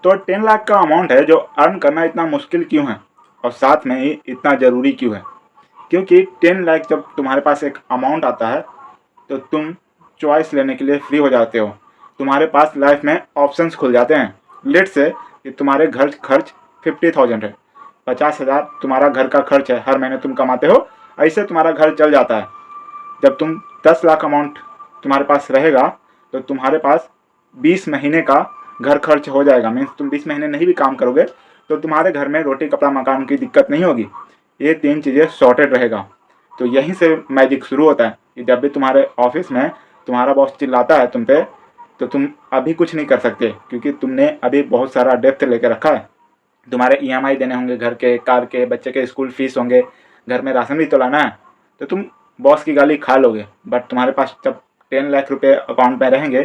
तो 10 लाख का अमाउंट है जो अर्न करना इतना मुश्किल क्यों है और साथ में ही इतना ज़रूरी क्यों है? क्योंकि 10 लाख जब तुम्हारे पास एक अमाउंट आता है तो तुम चॉइस लेने के लिए फ्री हो जाते हो। तुम्हारे पास लाइफ में ऑप्शंस खुल जाते हैं। लेट से कि तुम्हारे घर खर्च 50,000 है, 50,000 तुम्हारा घर का खर्च है, हर महीने तुम कमाते हो, ऐसे तुम्हारा घर चल जाता है। जब तुम 10 लाख अमाउंट तुम्हारे पास रहेगा तो तुम्हारे पास 20 महीने का घर खर्च हो जाएगा। मीन्स तुम 20 महीने नहीं भी काम करोगे तो तुम्हारे घर में रोटी कपड़ा मकान की दिक्कत नहीं होगी। ये 3 चीज़ें सॉर्टेड रहेगा। तो यहीं से मैजिक शुरू होता है कि जब भी तुम्हारे ऑफिस में तुम्हारा बॉस चिल्लाता है तुम पे, तो तुम अभी कुछ नहीं कर सकते क्योंकि तुमने अभी बहुत सारा डेप्थ लेके रखा है। तुम्हारे EMI देने होंगे, घर के, कार के, बच्चे के स्कूल फीस होंगे, घर में राशन भी तो लाना है। तो तुम बॉस की गाली खा लोगे। बट तुम्हारे पास जब 10 लाख रुपए अकाउंट में रहेंगे,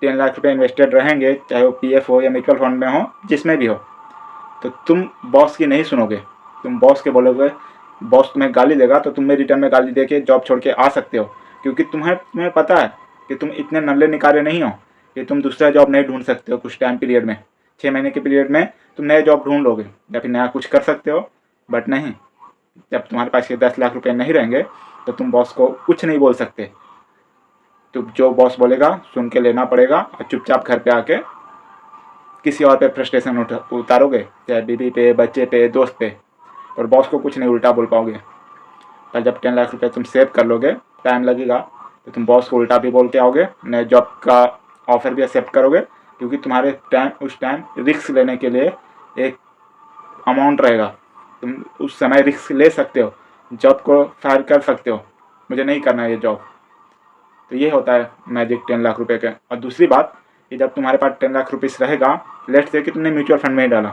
10 लाख रुपए इन्वेस्टेड रहेंगे, चाहे वो PF हो या म्यूचुअल फंड में हो, जिसमें भी हो, तो तुम बॉस की नहीं सुनोगे। तुम बॉस के बोलोगे, बॉस तुम्हें गाली देगा तो तुम्हें रिटर्न में गाली दे के जॉब छोड़ के आ सकते हो। क्योंकि तुम्हें पता है कि तुम इतने नल्ले निकारे नहीं हो कि तुम दूसरा जॉब नहीं ढूंढ सकते हो। कुछ टाइम पीरियड में, 6 महीने के पीरियड में तुम नए जॉब ढूंढ लोगे या फिर नया कुछ कर सकते हो। बट नहीं, जब तुम्हारे पास ये 10 लाख रुपए नहीं रहेंगे तो तुम बॉस को कुछ नहीं बोल सकते। तो जो बॉस बोलेगा सुन के लेना पड़ेगा और चुपचाप घर पे आके किसी और पे फ्रस्ट्रेशन उतारोगे, चाहे बीवी पे, बच्चे पे, दोस्त पे, और बॉस को कुछ नहीं उल्टा बोल पाओगे। पर जब 10 लाख रुपए तुम सेव कर लोगे, टाइम लगेगा, तो तुम बॉस को उल्टा भी बोल के आओगे, नए जॉब का ऑफर भी एक्सेप्ट करोगे। क्योंकि तुम्हारे उस टाइम रिस्क लेने के लिए एक अमाउंट रहेगा। तुम उस समय रिस्क ले सकते हो, जॉब को फायर कर सकते हो, मुझे नहीं करना है ये जॉब। तो ये होता है मैजिक 10 लाख रुपए के। और दूसरी बात कि जब तुम्हारे पास 10 लाख रुपीस रहेगा, लेट्स से कि तुमने म्यूचुअल फंड में ही डाला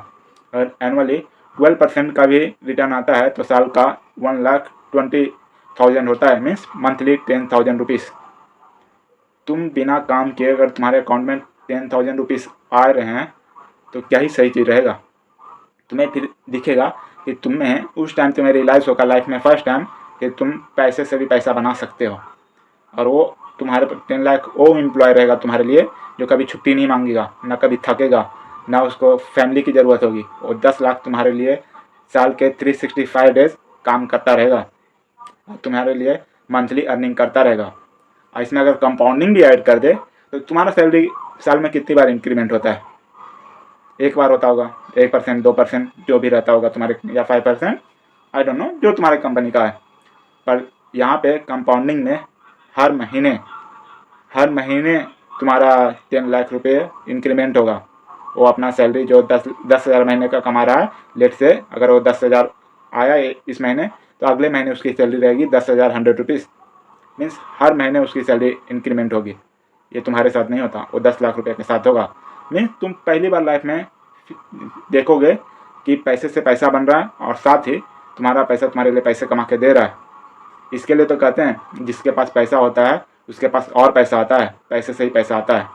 और एनुअली 12% का भी रिटर्न आता है, तो साल का 1,20,000 होता है, मीन्स मंथली 10,000 रुपीज़। तुम बिना काम किए अगर तुम्हारे अकाउंट में 10,000 रुपीज़ आ रहे हैं तो क्या ही सही चीज़ रहेगा। तुम्हें फिर दिखेगा कि तुम्हें उस टाइम तुम्हें रियलाइज़ होगा लाइफ में फर्स्ट टाइम कि तुम पैसे से भी पैसा बना सकते हो। और वो तुम्हारे 10 लाख वो एम्प्लॉय रहेगा तुम्हारे लिए जो कभी छुट्टी नहीं मांगेगा, ना कभी थकेगा, ना उसको फैमिली की ज़रूरत होगी। और 10 लाख तुम्हारे लिए साल के 365 डेज काम करता रहेगा और तुम्हारे लिए मंथली अर्निंग करता रहेगा। और इसमें अगर कंपाउंडिंग भी ऐड कर दे तो तुम्हारा सैलरी साल में कितनी बार इंक्रीमेंट होता है? एक बार होता होगा, 1%, 2% जो भी रहता होगा तुम्हारे, या 5%, आई डोंट नो, जो तुम्हारे कंपनी का है। पर यहाँ पे कंपाउंडिंग में हर महीने तुम्हारा 10 लाख रुपये इंक्रीमेंट होगा। वो अपना सैलरी जो 10,000 महीने का कमा रहा है, लेट से अगर वो 10,000 आया इस महीने, तो अगले महीने उसकी सैलरी रहेगी 10,100 रुपीज़। मीन्स हर महीने उसकी सैलरी इंक्रीमेंट होगी। ये तुम्हारे साथ नहीं होता, वो 10 लाख रुपये के साथ होगा। मीन्स तुम पहली बार लाइफ में देखोगे कि पैसे से पैसा बन रहा है और साथ ही तुम्हारा पैसा तुम्हारे लिए पैसे कमा के दे रहा है। इसके लिए तो कहते हैं जिसके पास पैसा होता है उसके पास और पैसा आता है, पैसे से ही पैसा आता है।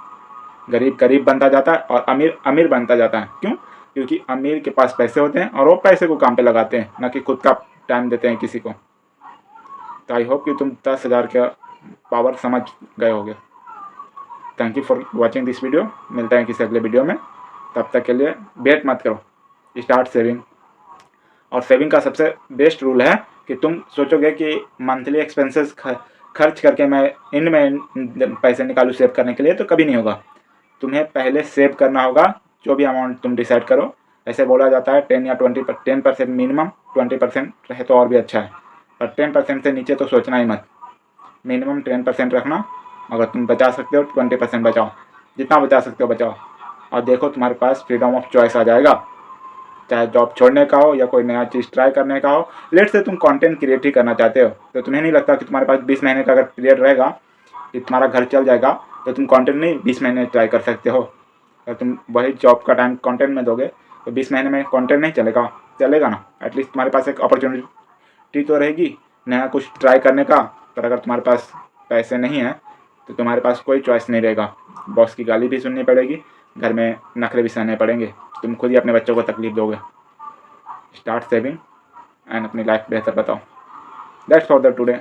गरीब गरीब बनता जाता है और अमीर अमीर बनता जाता है। क्यों? क्योंकि अमीर के पास पैसे होते हैं और वो पैसे को काम पे लगाते हैं, ना कि खुद का टाइम देते हैं किसी को। तो आई होप कि तुम 10,000 का पावर समझ गए होगे। Thank you for watching this video. मिलते हैं किसी अगले वीडियो में। तब तक के लिए वेट मत करो, स्टार्ट सेविंग। और सेविंग का सबसे बेस्ट रूल है कि तुम सोचोगे कि मंथली एक्सपेंसेस खर्च करके मैं इनमें पैसे निकालूँ सेव करने के लिए, तो कभी नहीं होगा। तुम्हें पहले सेव करना होगा, जो भी अमाउंट तुम डिसाइड करो। ऐसे बोला जाता है 10 या 10% मिनिमम, 20% रहे तो और भी अच्छा है, पर 10% से नीचे तो सोचना ही मत। मिनिमम 10% रखना। अगर तुम बचा सकते हो 20% बचाओ, जितना बचा सकते हो बचाओ। और देखो तुम्हारे पास फ्रीडम ऑफ चॉइस आ जाएगा, चाहे जॉब छोड़ने का हो या कोई नया चीज़ ट्राई करने का हो। लेट से तुम कंटेंट क्रिएट ही करना चाहते हो, तो तुम्हें नहीं लगता कि तुम्हारे पास 20 महीने का अगर पीरियड रहेगा कि तुम्हारा घर चल जाएगा, तो तुम कंटेंट नहीं 20 महीने ट्राई कर सकते हो। अगर तुम वही जॉब का टाइम कंटेंट में दोगे तो 20 महीने में कंटेंट नहीं चलेगा ना। एटलीस्ट तुम्हारे पास एक अपॉर्चुनिटी तो रहेगी नया कुछ ट्राई करने का। पर अगर तुम्हारे पास पैसे नहीं है तो तुम्हारे पास कोई चॉइस नहीं रहेगा। बॉस की गाली भी सुननी पड़ेगी, घर में नखरे भी सहने पड़ेंगे, तुम खुद ही अपने बच्चों को तकलीफ दोगे। स्टार्ट सेविंग एंड अपनी लाइफ बेहतर बताओ। That's for the today.